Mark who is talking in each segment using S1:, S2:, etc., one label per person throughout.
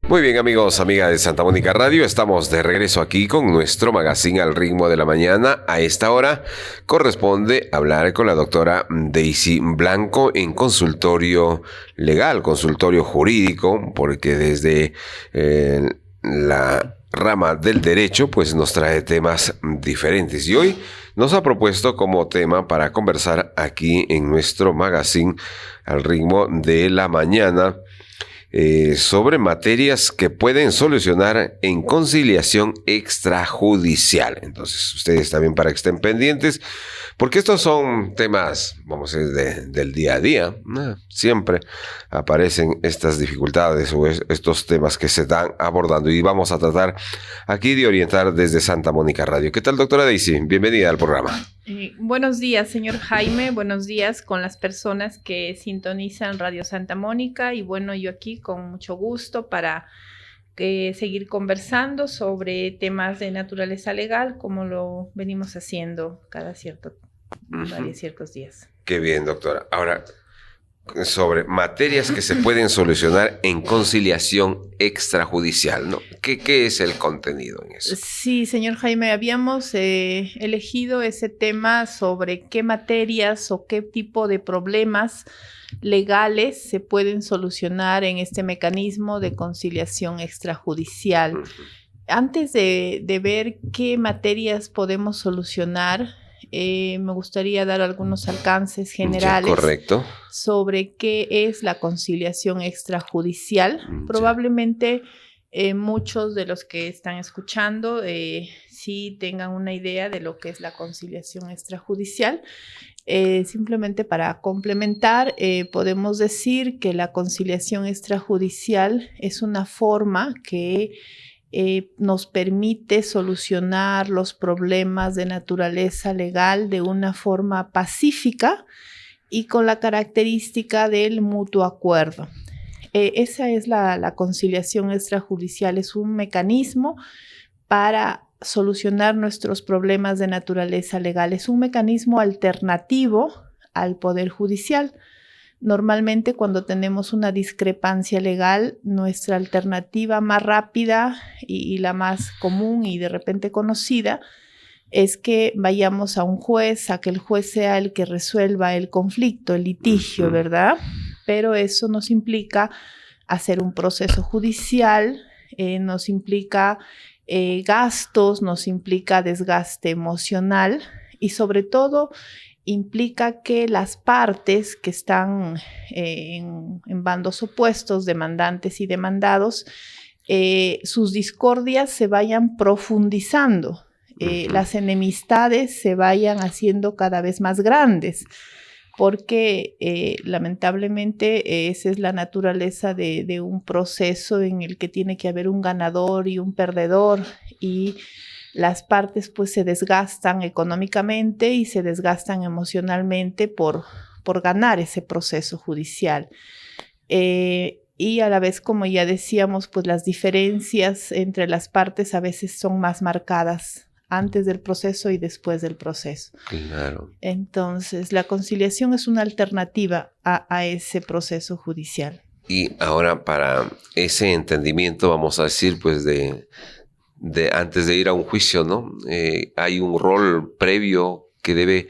S1: Muy bien, amigos, amigas de Santa Mónica Radio, estamos de regreso aquí con nuestro magazine Al Ritmo de la Mañana. A esta hora corresponde hablar con la doctora Daisy Blanco en consultorio legal, consultorio jurídico, porque desde la rama del derecho pues nos trae temas diferentes. Y hoy nos ha propuesto como tema para conversar aquí en nuestro magazine Al Ritmo de la Mañana sobre materias que pueden solucionar en conciliación extrajudicial. Entonces, ustedes también para que estén pendientes, porque estos son temas, vamos a decir, del día a día. Siempre aparecen estas dificultades o estos temas que se están abordando y vamos a tratar aquí de orientar desde Santa Mónica Radio. ¿Qué tal, doctora Daisy? Bienvenida al programa.
S2: Buenos días, señor Jaime. Buenos días con las personas que sintonizan Radio Santa Mónica. Y bueno, yo aquí con mucho gusto para seguir conversando sobre temas de naturaleza legal, como lo venimos haciendo cada ciertos días.
S1: Qué bien, doctora. Ahora, sobre materias que se pueden solucionar en conciliación extrajudicial, ¿no? ¿Qué es el contenido en eso?
S2: Sí, señor Jaime, habíamos elegido ese tema sobre qué materias o qué tipo de problemas legales se pueden solucionar en este mecanismo de conciliación extrajudicial. Antes de ver qué materias podemos solucionar, me gustaría dar algunos alcances generales sobre qué es la conciliación extrajudicial. Probablemente muchos de los que están escuchando sí tengan una idea de lo que es la conciliación extrajudicial. Simplemente para complementar, podemos decir que la conciliación extrajudicial es una forma que nos permite solucionar los problemas de naturaleza legal de una forma pacífica y con la característica del mutuo acuerdo. Esa es la conciliación extrajudicial, es un mecanismo para solucionar nuestros problemas de naturaleza legal, es un mecanismo alternativo al Poder Judicial. Normalmente cuando tenemos una discrepancia legal, nuestra alternativa más rápida y la más común y de repente conocida es que vayamos a un juez, a que el juez sea el que resuelva el conflicto, el litigio, ¿verdad? Pero eso nos implica hacer un proceso judicial, nos implica gastos, nos implica desgaste emocional y sobre todo implica que las partes que están en bandos opuestos, demandantes y demandados, sus discordias se vayan profundizando, las enemistades se vayan haciendo cada vez más grandes, porque lamentablemente esa es la naturaleza de un proceso en el que tiene que haber un ganador y un perdedor, y las partes pues se desgastan económicamente y se desgastan emocionalmente por ganar ese proceso judicial. Y a la vez, como ya decíamos, pues las diferencias entre las partes a veces son más marcadas antes del proceso y después del proceso.
S1: Claro.
S2: Entonces, la conciliación es una alternativa a ese proceso judicial.
S1: Y ahora, para ese entendimiento, vamos a decir, pues antes de ir a un juicio, ¿no? Hay un rol previo que debe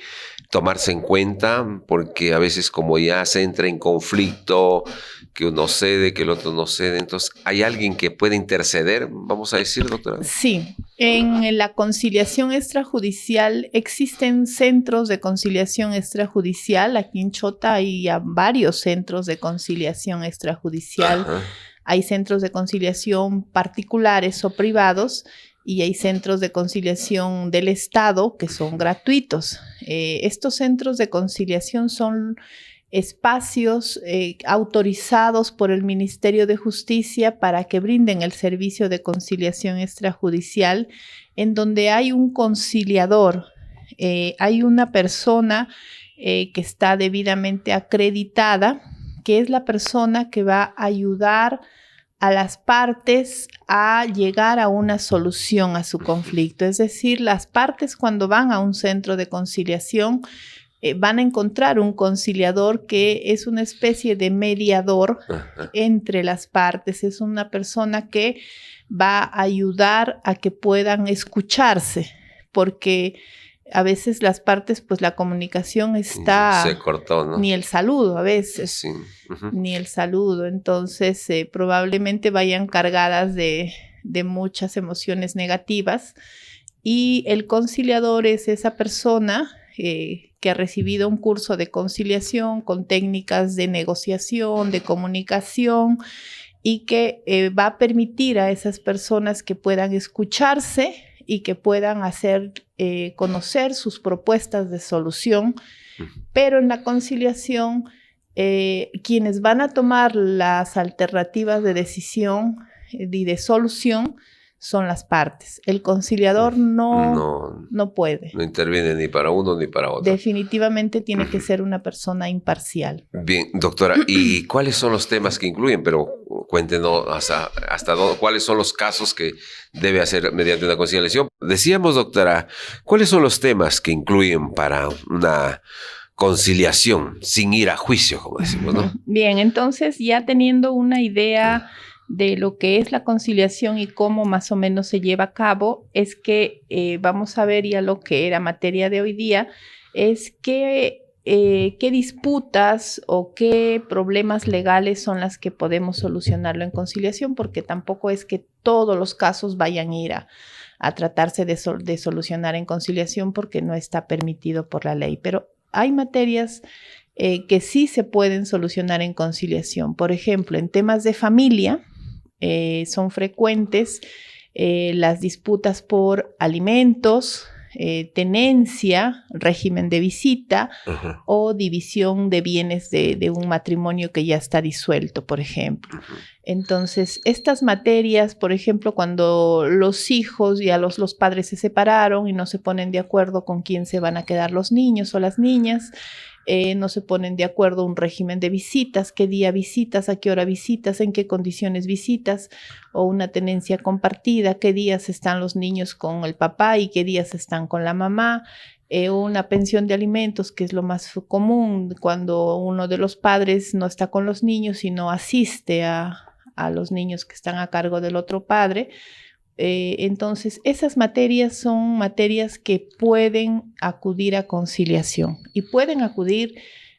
S1: tomarse en cuenta, porque a veces como ya se entra en conflicto, que uno cede, que el otro no cede, entonces hay alguien que puede interceder, vamos a decir, doctora.
S2: Sí, en la conciliación extrajudicial existen centros de conciliación extrajudicial. Aquí en Chota hay ya varios centros de conciliación extrajudicial. Ajá. Hay centros de conciliación particulares o privados y hay centros de conciliación del Estado que son gratuitos. Estos centros de conciliación son espacios autorizados por el Ministerio de Justicia para que brinden el servicio de conciliación extrajudicial, en donde hay un conciliador, hay una persona que está debidamente acreditada, que es la persona que va a ayudar a las partes a llegar a una solución a su conflicto. Es decir, las partes cuando van a un centro de conciliación van a encontrar un conciliador que es una especie de mediador entre las partes. Es una persona que va a ayudar a que puedan escucharse, porque a veces las partes, pues la comunicación está...
S1: Se cortó, ¿no?
S2: Ni el saludo a veces,
S1: Sí.
S2: ni el saludo. Entonces, probablemente vayan cargadas de muchas emociones negativas. Y el conciliador es esa persona que ha recibido un curso de conciliación con técnicas de negociación, de comunicación, y que va a permitir a esas personas que puedan escucharse y que puedan hacer conocer sus propuestas de solución. Pero en la conciliación, quienes van a tomar las alternativas de decisión y de solución son las partes. El conciliador no puede.
S1: No interviene ni para uno ni para otro.
S2: Definitivamente tiene que ser una persona imparcial.
S1: Bien, doctora, ¿y cuáles son los temas que incluyen? Pero cuéntenos hasta dónde, cuáles son los casos que debe hacer mediante una conciliación. Decíamos, doctora, ¿cuáles son los temas que incluyen para una conciliación sin ir a juicio, como decimos, ¿no?
S2: Bien, entonces ya teniendo una idea de lo que es la conciliación y cómo más o menos se lleva a cabo, es que vamos a ver ya lo que era materia de hoy día, es qué disputas o qué problemas legales son las que podemos solucionarlo en conciliación, porque tampoco es que todos los casos vayan a ir a tratarse de solucionar en conciliación, porque no está permitido por la ley, pero hay materias que sí se pueden solucionar en conciliación. Por ejemplo, en temas de familia son frecuentes las disputas por alimentos, tenencia, régimen de visita o división de bienes de un matrimonio que ya está disuelto, por ejemplo. Entonces, estas materias, por ejemplo, cuando los hijos, ya los padres se separaron y no se ponen de acuerdo con quién se van a quedar los niños o las niñas, no se ponen de acuerdo un régimen de visitas, qué día visitas, a qué hora visitas, en qué condiciones visitas, o una tenencia compartida, qué días están los niños con el papá y qué días están con la mamá, una pensión de alimentos, que es lo más común cuando uno de los padres no está con los niños, sino asiste a los niños que están a cargo del otro padre. Entonces, esas materias son materias que pueden acudir a conciliación y pueden acudir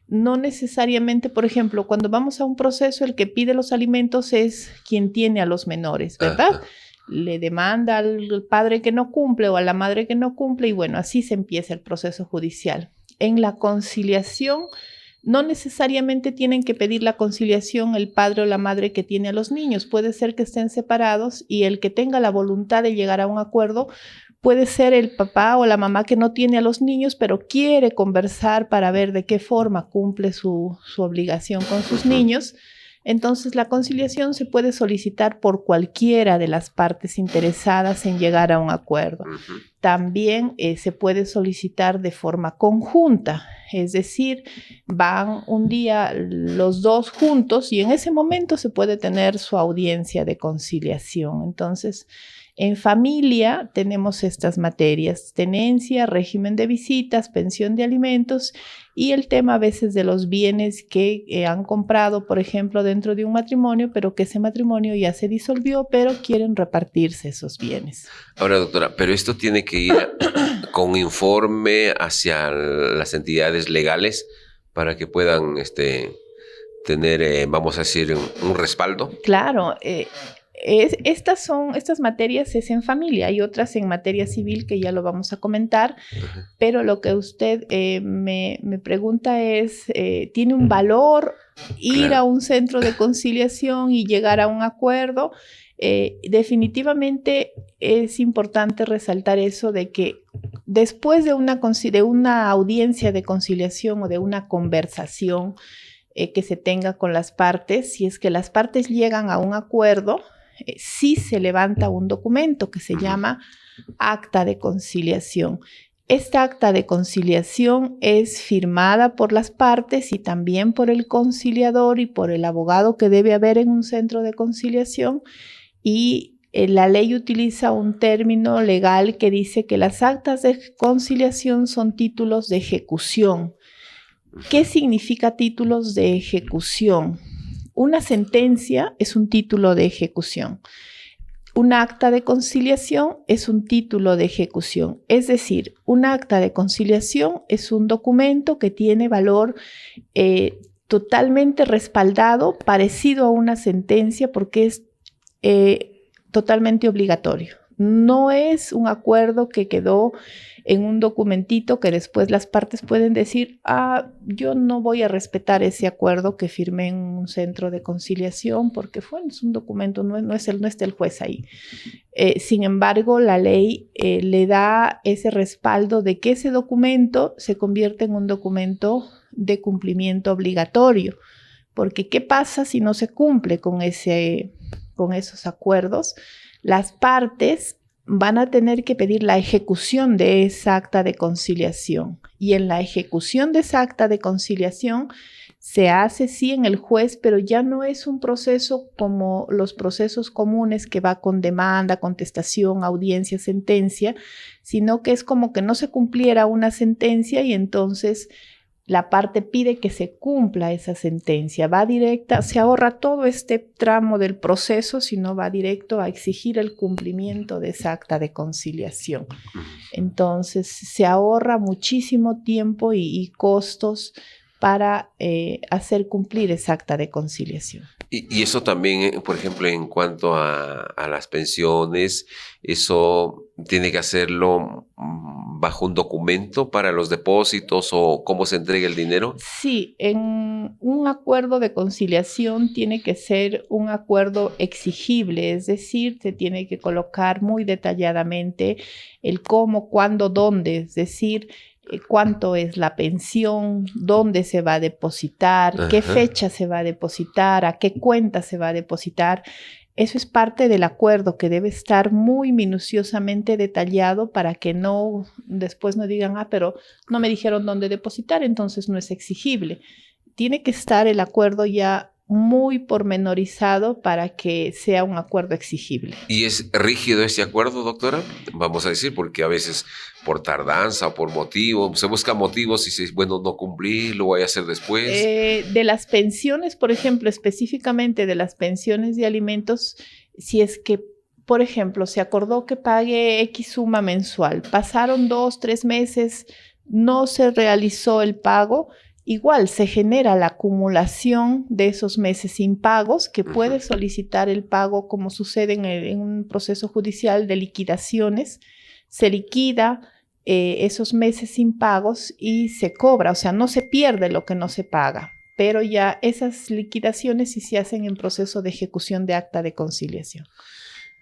S2: no necesariamente, por ejemplo, cuando vamos a un proceso, el que pide los alimentos es quien tiene a los menores, ¿verdad? Le demanda al padre que no cumple o a la madre que no cumple y bueno, así se empieza el proceso judicial. En la conciliación, no necesariamente tienen que pedir la conciliación el padre o la madre que tiene a los niños. Puede ser que estén separados y el que tenga la voluntad de llegar a un acuerdo puede ser el papá o la mamá que no tiene a los niños, pero quiere conversar para ver de qué forma cumple su obligación con sus niños. Entonces, la conciliación se puede solicitar por cualquiera de las partes interesadas en llegar a un acuerdo. También se puede solicitar de forma conjunta, es decir, van un día los dos juntos y en ese momento se puede tener su audiencia de conciliación. Entonces, en familia tenemos estas materias: tenencia, régimen de visitas, pensión de alimentos y el tema a veces de los bienes que han comprado, por ejemplo, dentro de un matrimonio, pero que ese matrimonio ya se disolvió, pero quieren repartirse esos bienes.
S1: Ahora, doctora, pero esto tiene que ir con informe hacia las entidades legales para que puedan tener, vamos a decir, un respaldo.
S2: Claro, estas materias es en familia, hay otras en materia civil que ya lo vamos a comentar, pero lo que usted me pregunta es, ¿tiene un valor ir a un centro de conciliación y llegar a un acuerdo? Definitivamente es importante resaltar eso de que después de una audiencia de conciliación o de una conversación que se tenga con las partes, si es que las partes llegan a un acuerdo, sí se levanta un documento que se llama acta de conciliación. Esta acta de conciliación es firmada por las partes y también por el conciliador y por el abogado que debe haber en un centro de conciliación, y la ley utiliza un término legal que dice que las actas de conciliación son títulos de ejecución. ¿Qué significa títulos de ejecución? Una sentencia es un título de ejecución. Un acta de conciliación es un título de ejecución. Es decir, un acta de conciliación es un documento que tiene valor totalmente respaldado, parecido a una sentencia, porque es totalmente obligatorio. No es un acuerdo que quedó en un documentito que después las partes pueden decir, yo no voy a respetar ese acuerdo que firmé en un centro de conciliación porque es un documento, no es el juez ahí. Sin embargo, la ley le da ese respaldo de que ese documento se convierte en un documento de cumplimiento obligatorio. Porque ¿qué pasa si no se cumple con esos acuerdos? Las partes van a tener que pedir la ejecución de esa acta de conciliación. Y en la ejecución de esa acta de conciliación se hace sí en el juez, pero ya no es un proceso como los procesos comunes que va con demanda, contestación, audiencia, sentencia, sino que es como que no se cumpliera una sentencia y entonces la parte pide que se cumpla esa sentencia, va directa, se ahorra todo este tramo del proceso, sino va directo a exigir el cumplimiento de esa acta de conciliación. Entonces se ahorra muchísimo tiempo y costos para hacer cumplir esa acta de conciliación.
S1: Y eso también, por ejemplo, en cuanto a las pensiones, eso tiene que hacerlo bajo un documento para los depósitos o cómo se entrega el dinero.
S2: Sí, en un acuerdo de conciliación tiene que ser un acuerdo exigible, es decir, se tiene que colocar muy detalladamente el cómo, cuándo, dónde, es decir, cuánto es la pensión, dónde se va a depositar, qué fecha se va a depositar, a qué cuenta se va a depositar. Eso es parte del acuerdo que debe estar muy minuciosamente detallado para que después no digan, pero no me dijeron dónde depositar, entonces no es exigible. Tiene que estar el acuerdo ya muy pormenorizado para que sea un acuerdo exigible.
S1: ¿Y es rígido ese acuerdo, doctora? Vamos a decir, porque a veces por tardanza o por motivo, se buscan motivos y se dice, bueno, no cumplí, lo voy a hacer después.
S2: De las pensiones, por ejemplo, específicamente de las pensiones de alimentos, si es que, por ejemplo, se acordó que pague X suma mensual, pasaron 2, 3 meses, no se realizó el pago, igual se genera la acumulación de esos meses impagos que puede solicitar el pago como sucede en un proceso judicial de liquidaciones. Se liquida esos meses impagos y se cobra, o sea, no se pierde lo que no se paga, pero ya esas liquidaciones sí se hacen en proceso de ejecución de acta de conciliación.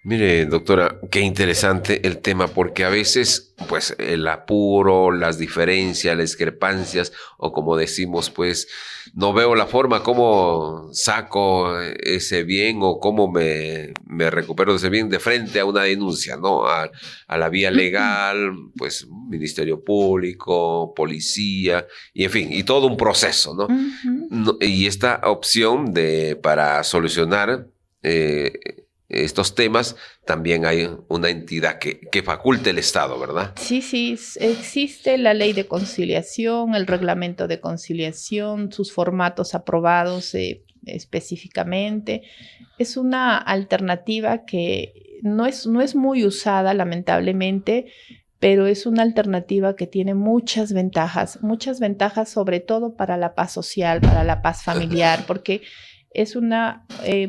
S1: Mire, doctora, qué interesante el tema, porque a veces, pues, el apuro, las diferencias, las discrepancias, o como decimos, pues, no veo la forma cómo saco ese bien o cómo me recupero de ese bien de frente a una denuncia, ¿no? A la vía legal, pues, Ministerio Público, policía, y en fin, y todo un proceso, ¿no? Y esta opción para solucionar estos temas, también hay una entidad que faculte el Estado, ¿verdad?
S2: Sí, existe la ley de conciliación, el reglamento de conciliación, sus formatos aprobados específicamente. Es una alternativa que no es muy usada, lamentablemente, pero es una alternativa que tiene muchas ventajas sobre todo para la paz social, para la paz familiar, porque es una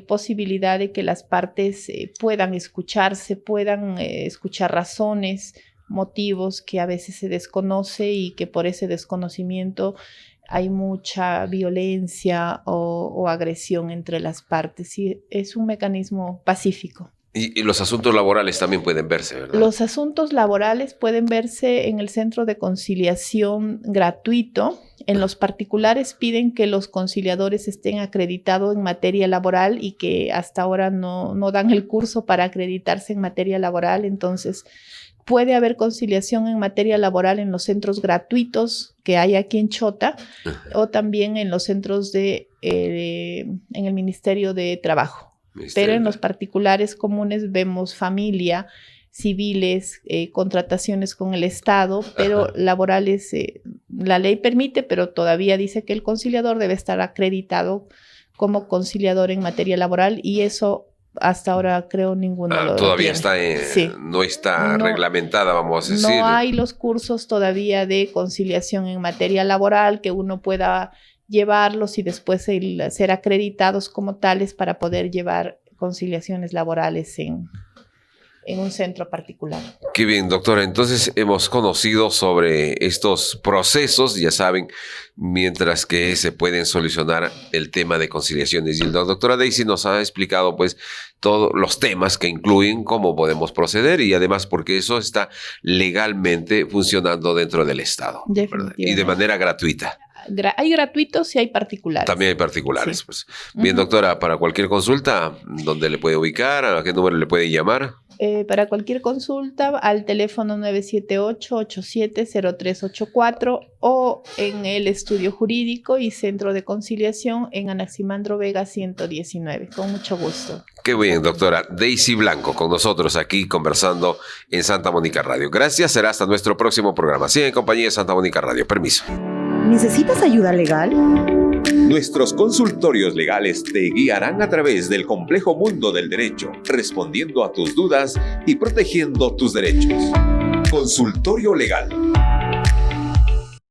S2: posibilidad de que las partes puedan escucharse, puedan escuchar razones, motivos que a veces se desconoce y que por ese desconocimiento hay mucha violencia o agresión entre las partes. Y es un mecanismo pacífico.
S1: Y los asuntos laborales también pueden verse, ¿verdad?
S2: Los asuntos laborales pueden verse en el centro de conciliación gratuito. En los particulares piden que los conciliadores estén acreditados en materia laboral y que hasta ahora no dan el curso para acreditarse en materia laboral. Entonces, puede haber conciliación en materia laboral en los centros gratuitos que hay aquí en Chota o también en los centros en el Ministerio de Trabajo. Pero en los particulares comunes vemos familia, civiles, contrataciones con el Estado, pero laborales La ley permite, pero todavía dice que el conciliador debe estar acreditado como conciliador en materia laboral y eso hasta ahora creo ninguno lo
S1: todavía
S2: tiene.
S1: está no está reglamentada, vamos a decir.
S2: No hay los cursos todavía de conciliación en materia laboral que uno pueda llevarlos y después ser acreditados como tales para poder llevar conciliaciones laborales en un centro particular.
S1: Qué bien, doctora. Entonces hemos conocido sobre estos procesos, ya saben, mientras que se pueden solucionar el tema de conciliaciones. Y la doctora Daisy nos ha explicado pues todos los temas que incluyen cómo podemos proceder y además porque eso está legalmente funcionando dentro del Estado. Y de manera gratuita.
S2: Hay gratuitos y hay particulares.
S1: También hay particulares. Sí. Pues. Bien, doctora, para cualquier consulta, ¿dónde le puede ubicar? ¿A qué número le puede llamar?
S2: Para cualquier consulta, al teléfono 978-870384 o en el Estudio Jurídico y Centro de Conciliación en Anaximandro Vega 119. Con mucho gusto.
S1: Qué bien, doctora. Daisy Blanco con nosotros aquí conversando en Santa Mónica Radio. Gracias, será hasta nuestro próximo programa. Sigue en compañía de Santa Mónica Radio. Permiso.
S3: ¿Necesitas ayuda legal?
S4: Nuestros consultorios legales te guiarán a través del complejo mundo del derecho, respondiendo a tus dudas y protegiendo tus derechos. Consultorio Legal.